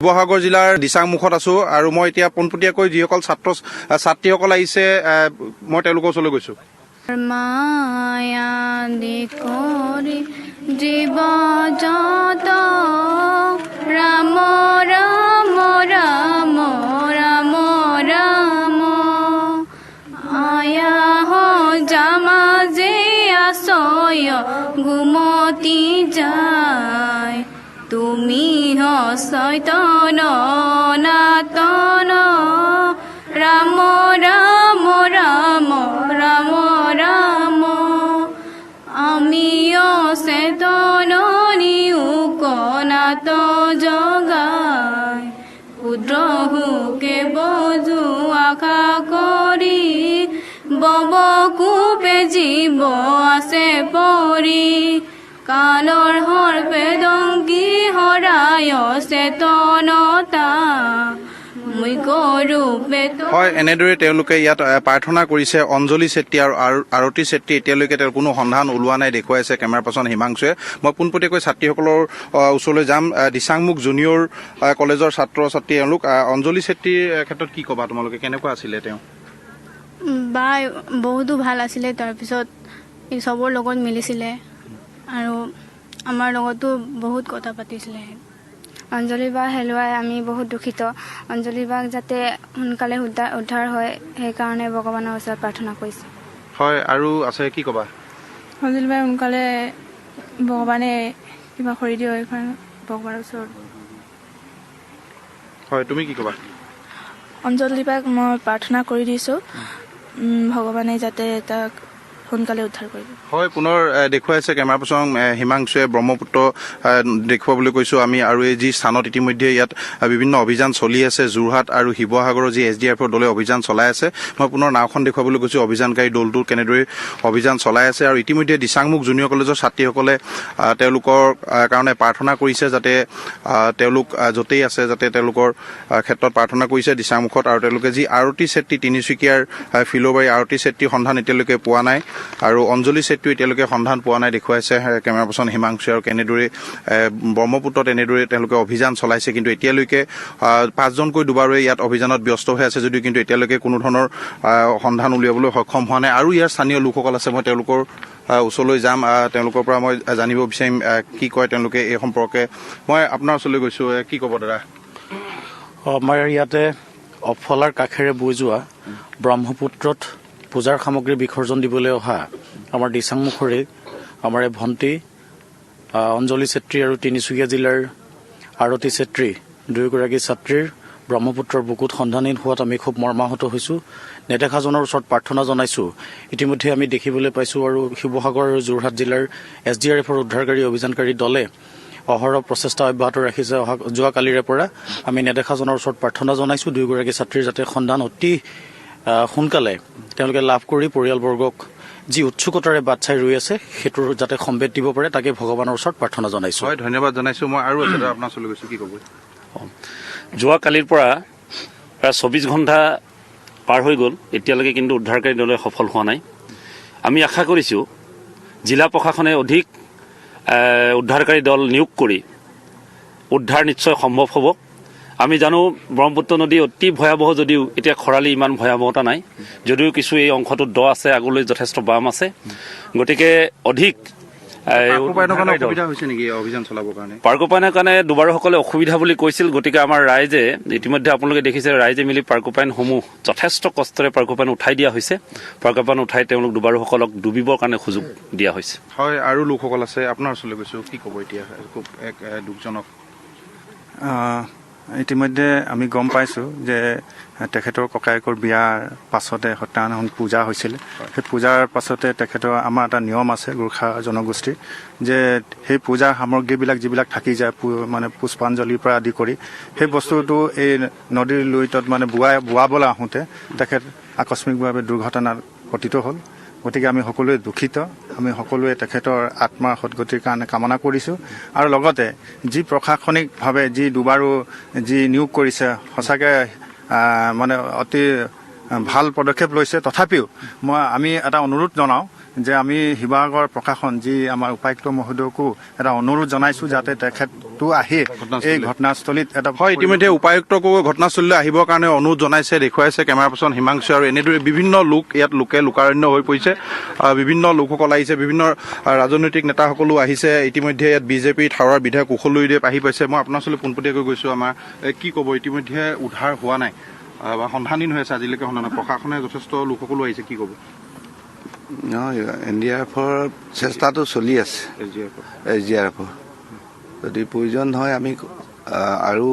শিৱসাগৰ জিলাৰ দিচাংমুখত আছো আৰু মই এতিয়া পোনপটীয়াকৈ যিসকল ছাত্ৰীসকল আহিছে মই তেওঁলোকৰ ওচৰলৈ গৈছো। মায়া দেখৰি জীৱ জত ৰাম ৰাম ৰাম ৰাম ৰাম আয়া জামাজে আছয় গুমতি যায় তুমি চৈতন নাতন ৰাম ৰাম ৰাম ৰাম ৰাম আমি চেতন নিউকনাত জগাই ক্ষুদ্ৰ হুকে বজু আশা কৰি ববকূপে জীৱ আছে পৰি কালৰ সৰ্পে দংগী হৰাই চেতনতা হয়, এনেদৰে তেওঁলোকে ইয়াত প্ৰাৰ্থনা কৰিছে। অঞ্জলি চেত্ৰী আৰু আৰতী চেত্ৰী এতিয়ালৈকে তেওঁৰ কোনো সন্ধান ওলোৱা নাই দেখুৱাইছে কেমেৰা পাৰ্চন হিমাংশুৱে। মই পোনপটীয়াকৈ ছাত্ৰীসকলৰ ওচৰলৈ যাম। দিচাংমুখ জুনিয়ৰ কলেজৰ ছাত্ৰ ছাত্ৰী এওঁলোক। অঞ্জলি চেত্ৰীৰ ক্ষেত্ৰত কি ক'বা তোমালোকে, কেনেকুৱা আছিলে তেওঁ? বা বহুতো ভাল আছিলে, তাৰপিছত চবৰ লগত মিলিছিলে আৰু আমাৰ লগতো বহুত কথা পাতিছিলে। অঞ্জলি বা হেৰুৱাই আমি বহুত দুখিত। অঞ্জলি বাক যাতে সোনকালে উদ্ধাৰ হয় সেইকাৰণে ভগৱানৰ ওচৰত প্ৰাৰ্থনা কৰিছে। হয়, আৰু আছে কি ক'বা? অঞ্জলি বাই সোনকালে ভগৱানে কিবা কৰি দিয়ে ভগৱানৰ ওচৰত। হয়, তুমি কি ক'বা? অঞ্জলি বাক মই প্ৰাৰ্থনা কৰি দিছোঁ, ভগৱানে যাতে তাক সোনকালে উদ্ধাৰ কৰিব। হয়, পুনৰ দেখুৱাইছে কেমেৰা পাৰ্চন হিমাংশুৱে ব্ৰহ্মপুত্ৰ দেখুৱাবলৈ কৈছোঁ আমি। আৰু এই যি স্থানত ইতিমধ্যে ইয়াত বিভিন্ন অভিযান চলি আছে, যোৰহাট আৰু শিৱসাগৰৰ যি SDRFৰ দলে অভিযান চলাই আছে, মই পুনৰ নাওখন দেখুৱাবলৈ কৈছোঁ অভিযানকাৰী দলটো কেনেদৰে অভিযান চলাই আছে। আৰু ইতিমধ্যে দিচাংমুখ জুনিয়ৰ কলেজৰ ছাত্ৰীসকলে তেওঁলোকৰ কাৰণে প্ৰাৰ্থনা কৰিছে, যাতে তেওঁলোক য'তেই আছে যাতে তেওঁলোকৰ ক্ষেত্ৰত প্ৰাৰ্থনা কৰিছে দিচাংমুখত। আৰু তেওঁলোকে যি আৰতী চেত্ৰী তিনিচুকীয়াৰ ফিলবাৰী আৰতী চেত্ৰীৰ সন্ধান এতিয়ালৈকে পোৱা নাই আৰু অঞ্জলি চেত্ৰী এতিয়ালৈকে সন্ধান পোৱা নাই দেখুৱাইছে কেমেৰা পাৰ্চন হিমাংশুৱে। আৰু কেনেদৰে ব্ৰহ্মপুত্ৰত এনেদৰে তেওঁলোকে অভিযান চলাইছে, কিন্তু এতিয়ালৈকে 5জনকৈ ডুবাৰুৱে ইয়াত অভিযানত ব্যস্ত হৈ আছে যদিও কিন্তু এতিয়ালৈকে কোনো ধৰণৰ সন্ধান উলিয়াবলৈ সক্ষম হোৱা নাই। আৰু ইয়াৰ স্থানীয় লোকসকল আছে, মই তেওঁলোকৰ ওচৰলৈ যাম, তেওঁলোকৰ পৰা মই জানিব বিচাৰিম কি কয় তেওঁলোকে এই সম্পৰ্কে। মই আপোনাৰ ওচৰলৈ গৈছোঁ, কি ক'ব দাদা? আমাৰ ইয়াতে অফলাৰ কাষেৰে বৈ যোৱা ব্ৰহ্মপুত্ৰত পূজাৰ সামগ্ৰী বিসৰ্জন দিবলৈ অহা আমাৰ দিচাংমুখৰে আমাৰ ভণ্টি অঞ্জলি চেত্ৰী আৰু তিনিচুকীয়া জিলাৰ আৰতী চেত্ৰী দুয়োগৰাকী ছাত্ৰীৰ ব্ৰহ্মপুত্ৰৰ বুকুত সন্ধানহীন হোৱাত আমি খুব মৰ্মাহত হৈছোঁ। নেদেখাজনৰ ওচৰত প্ৰাৰ্থনা জনাইছোঁ। ইতিমধ্যে আমি দেখিবলৈ পাইছোঁ আৰু শিৱসাগৰ আৰু যোৰহাট জিলাৰ SDRFৰ উদ্ধাৰকাৰী অভিযানকাৰী দলে অহৰহ প্ৰচেষ্টা অব্যাহত ৰাখিছে। যোৱাকালিৰে পৰা আমি নেদেখাজনৰ ওচৰত প্ৰাৰ্থনা জনাইছোঁ দুয়োগৰাকী ছাত্ৰীৰ যাতে সন্ধান অতি সোনকালে তেওঁলোকে লাভ কৰি পৰিয়ালবৰ্গক যি উৎসুকতাৰে বাট চাই ৰৈ আছে সেইটোৰ যাতে সম্বেদ দিব পাৰে, তাকে ভগৱানৰ ওচৰত প্ৰাৰ্থনা জনাইছোঁ। হয়, ধন্যবাদ জনাইছোঁ। মই আৰু আপোনাৰ ওচৰলৈ গৈছোঁ, কি ক'ব? যোৱাকালিৰ পৰা প্ৰায় 24 ঘণ্টা পাৰ হৈ গ'ল, এতিয়ালৈকে কিন্তু উদ্ধাৰকাৰী দলে সফল হোৱা নাই। আমি আশা কৰিছোঁ জিলা প্ৰশাসনে অধিক উদ্ধাৰকাৰী দল নিয়োগ কৰি উদ্ধাৰ নিশ্চয় সম্ভৱ হ'ব। আমি জানো ব্ৰহ্মপুত্ৰ নদী অতি ভয়াৱহ, যদিও এতিয়া খৰালি ইমান ভয়াৱহতা নাই, যদিও কিছু এই অংশটোত দ আছে, আগলৈ যথেষ্ট বাম আছে। গতিকে অধিক পাৰ্কোপাইনৰ কাৰণে ডুবাৰুসকলে অসুবিধা বুলি কৈছিল। গতিকে আমাৰ ৰাইজে ইতিমধ্যে আপোনালোকে দেখিছে, ৰাইজে মিলি পাৰ্কোপাইনসমূহ যথেষ্ট কষ্টৰে পাৰ্কোপাইন উঠাই দিয়া হৈছে। পাৰ্কোপাইন উঠাই তেওঁলোক ডুবাৰুসকলক ডুবিবৰ কাৰণে সুযোগ দিয়া হৈছে। হয়, আৰু লোকসকল আছে, আপোনাৰ ওচৰলৈ গৈছোঁ, কি ক'ব এতিয়া? খুব এক দুখজনক। ইতিমধ্যে আমি গম পাইছোঁ যে তেখেতৰ ককায়েকৰ বিয়াৰ পাছতে সত্যানাৰায়ণ পূজা হৈছিল। সেই পূজাৰ পাছতে তেখেতৰ আমাৰ এটা নিয়ম আছে গোৰ্খা জনগোষ্ঠীৰ, যে সেই পূজাৰ সামগ্ৰীবিলাক যিবিলাক থাকি যায় মানে পুষ্পাঞ্জলিৰ পৰা আদি কৰি সেই বস্তুটো এই নদীৰ লুইতত মানে বোৱাবলৈ আহোঁতে তেখেত আকস্মিকভাৱে দুৰ্ঘটনাত পতিত হ'ল। গতিকে আমি সকলোৱে দুখিত। আমি সকলোৱে তেখেতৰ আত্মাৰ সদগতিৰ কাৰণে কামনা কৰিছোঁ। আৰু লগতে যি প্ৰশাসনিকভাৱে যি ডুবাৰু যি নিয়োগ কৰিছে, সঁচাকৈ মানে অতি ভাল পদক্ষেপ লৈছে। তথাপিও আমি এটা অনুৰোধ জনাওঁ যে আমি শিৱসাগৰ প্ৰশাসন যি আমাৰ উপায়ুক্ত মহোদয়কো এটা অনুৰোধ জনাইছো যাতে তেখেতটো আহি এই ঘটনাস্থলীত এটা হয় ইতিমধ্যে উপায়ুক্তকো ঘটনাস্থলীলৈ আহিবৰ কাৰণে অনুৰোধ জনাইছে দেখুৱাইছে কেমেৰা পাৰ্চন হিমাংশু আৰু এনেদৰে বিভিন্ন লোক ইয়াত লোকাৰণ্য হৈ পৰিছে বিভিন্ন লোকসকল আহিছে বিভিন্ন ৰাজনৈতিক নেতাসকলো আহিছে ইতিমধ্যে ইয়াত বিজেপি থাৱৰাৰ বিধায়ক কুশলদেৱ আহি পাইছে মই আপোনাৰ ওচৰলৈ পোনপটীয়াকৈ গৈছোঁ আমাৰ কি ক'ব ইতিমধ্যে উদ্ধাৰ হোৱা নাই বা সন্ধানহীন হৈ আছে আজিলৈকে সন্ধান প্ৰশাসনে যথেষ্ট লোকসকলো আহিছে কি ক'ব NDRFৰ চেষ্টাটো চলি আছে SDRFৰ যদি প্ৰয়োজন হয় আমি আৰু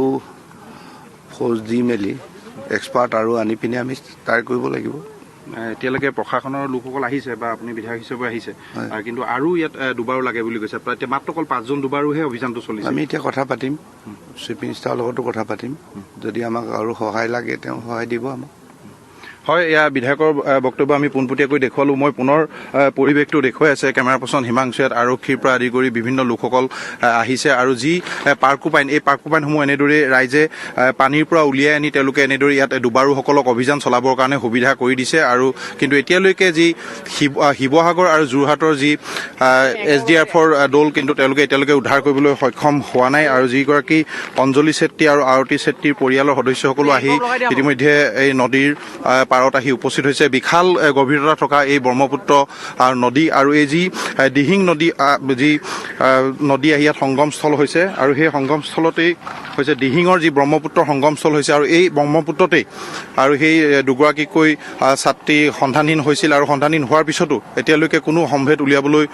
ফ'ৰ্চ দি মেলি এক্সপাৰ্ট আৰু আনি পিনে আমি ট্ৰাই কৰিব লাগিব এতিয়ালৈকে প্ৰশাসনৰ লোকসকল আহিছে বা আপুনি বিধায়ক হিচাপে আহিছে কিন্তু আৰু ইয়াত দুবাৰো লাগে বুলি কৈছে প্ৰায় মাত্ৰ অকল 5জন দুবাৰোহে অভিযানটো চলিছে আমি এতিয়া কথা পাতিম চিফ মিনিষ্টাৰৰ লগতো কথা পাতিম যদি আমাক আৰু সহায় লাগে তেওঁ সহায় দিব আমাক হয় এয়া বিধায়কৰ বক্তব্য আমি পোনপটীয়াকৈ দেখুৱালো মই পুনৰ পৰিৱেশটো দেখুৱাই আছে কেমেৰা পাৰ্চন হিমাংশু ইয়াত আৰক্ষীৰ পৰা আদি কৰি বিভিন্ন লোকসকল আহিছে আৰু যি পাৰ্কোপাইন এই পাৰ্কোপাইনসমূহ এনেদৰে ৰাইজে পানীৰ পৰা উলিয়াই আনি তেওঁলোকে এনেদৰে ইয়াত দুবাৰুসকলক অভিযান চলাবৰ কাৰণে সুবিধা কৰি দিছে আৰু কিন্তু এতিয়ালৈকে যি শিৱসাগৰ আৰু যোৰহাটৰ যি SDRFৰ দল কিন্তু তেওঁলোকে এতিয়ালৈকে উদ্ধাৰ কৰিবলৈ সক্ষম হোৱা নাই আৰু যিগৰাকী অঞ্জলি চেত্ৰী আৰু আৰতী চেত্ৰীৰ পৰিয়ালৰ সদস্যসকলো আহি ইতিমধ্যে এই নদীৰ পাৰত আহি উপস্থিত হৈছে বিশাল গভীৰতা থকা এই ব্ৰহ্মপুত্ৰ নদী আৰু এই যি দিহিং নদী যি নদী আহি ইয়াত সংগমস্থল হৈছে আৰু সেই সংগমস্থলতেই হৈছে দিহিঙৰ যি ব্ৰহ্মপুত্ৰ সংগমস্থল হৈছে আৰু এই ব্ৰহ্মপুত্ৰতেই আৰু সেই দুগৰাকীকৈ ছাত্ৰী সন্ধানহীন হৈছিল আৰু সন্ধানহীন হোৱাৰ পিছতো এতিয়ালৈকে কোনো সম্ভেদ উলিয়াবলৈ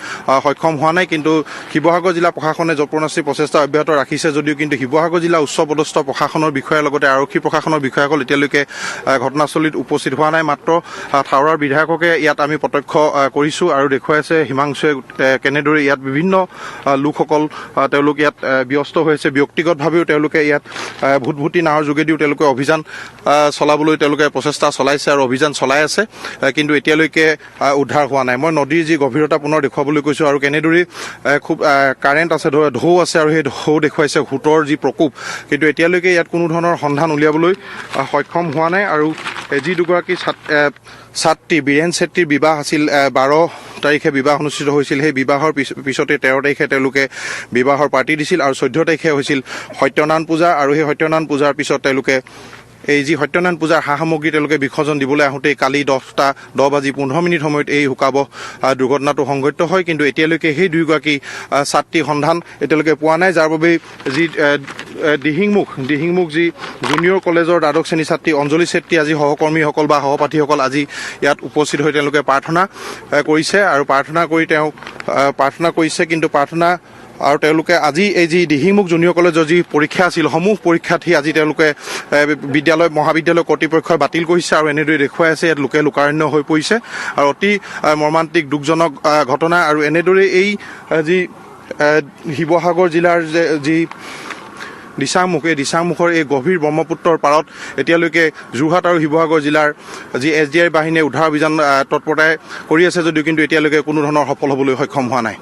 সক্ষম হোৱা নাই কিন্তু শিৱসাগৰ জিলা প্ৰশাসনে জল্পনাশ্ৰী প্ৰচেষ্টা অব্যাহত ৰাখিছে যদিও কিন্তু শিৱসাগৰ জিলা উচ্চপদস্থ প্ৰশাসনৰ বিষয়াৰ লগতে আৰক্ষী প্ৰশাসনৰ বিষয়াসকল এতিয়ালৈকে ঘটনাস্থলীত উপস্থিত হোৱা নাই মাত্ৰ থাৱৰাৰ বিধায়ককে ইয়াত আমি প্ৰত্যক্ষ কৰিছোঁ আৰু দেখুৱাইছে হিমাংশুৱে কেনেদৰে ইয়াত বিভিন্ন লোকসকল তেওঁলোক ইয়াত ব্যস্ত হৈছে ব্যক্তিগতভাৱেও তেওঁলোকে ইয়াত ভূতভূতি নাৱৰ যোগেদিও তেওঁলোকে অভিযান চলাবলৈ তেওঁলোকে প্ৰচেষ্টা চলাইছে আৰু অভিযান চলাই আছে কিন্তু এতিয়ালৈকে উদ্ধাৰ হোৱা নাই মই নদীৰ যি গভীৰতা পুনৰ দেখুৱাবলৈ কৈছোঁ আৰু কেনেদৰে খুব কাৰেণ্ট আছে ঢৌ আছে আৰু সেই ঢৌ দেখুৱাইছে সোঁতৰ যি প্ৰকোপ কিন্তু এতিয়ালৈকে ইয়াত কোনো ধৰণৰ সন্ধান উলিয়াবলৈ সক্ষম হোৱা নাই আৰু যি দুগৰাকী ছাত্ৰী বীৰেন চেত্ৰীৰ বিবাহ আছিল 12 তাৰিখে বিবাহ অনুষ্ঠিত হৈছিল সেই বিবাহৰ পিছতে 13 তাৰিখে তেওঁলোকে বিবাহৰ পাৰ্টি দিছিল আৰু 14 তাৰিখে হৈছিল সত্যনাৰায়ণ পূজা আৰু সেই সত্যনাৰায়ণ পূজাৰ পিছত তেওঁলোকে এই যি সত্যনাৰায়ণ পূজাৰ সা সামগ্ৰী তেওঁলোকে বিসৰ্জন দিবলৈ আহোঁতে কালি 10:15 সময়ত এই শোকাবহ দুৰ্ঘটনাটো সংঘটিত হয় কিন্তু এতিয়ালৈকে সেই দুয়োগৰাকী ছাত্ৰী সন্ধান এতিয়ালৈকে পোৱা নাই যাৰ বাবে যি দিহিংমুখ যি জুনিয়ৰ কলেজৰ দ্বাদশ শ্ৰেণীৰ ছাত্ৰী অঞ্জলি চেত্ৰী আজি সহকৰ্মীসকল বা সহপাঠীসকল আজি ইয়াত উপস্থিত হৈ তেওঁলোকে প্ৰাৰ্থনা কৰিছে আৰু প্ৰাৰ্থনা কৰিছে কিন্তু প্ৰাৰ্থনা আৰু তেওঁলোকে আজি এই যি দিহিংমুখ জুনিয়ৰ কলেজৰ যি পৰীক্ষা আছিল সমূহ পৰীক্ষাত আজি তেওঁলোকে মহাবিদ্যালয় কৰ্তৃপক্ষই বাতিল কৰিছে আৰু এনেদৰে দেখুৱাই আছে ইয়াত লোকাৰণ্য হৈ পৰিছে আৰু অতি মৰ্মান্তিক দুখজনক ঘটনা আৰু এনেদৰে এই যি শিৱসাগৰ জিলাৰ যি দিচাংমুখৰ এই গভীৰ ব্ৰহ্মপুত্ৰৰ পাৰত এতিয়ালৈকে যোৰহাট আৰু শিৱসাগৰ জিলাৰ যি SDR বাহিনীয়ে উদ্ধাৰ অভিযান তৎপৰতাই কৰি আছে যদিও কিন্তু এতিয়ালৈকে কোনো ধৰণৰ সফল হ'বলৈ সক্ষম হোৱা নাই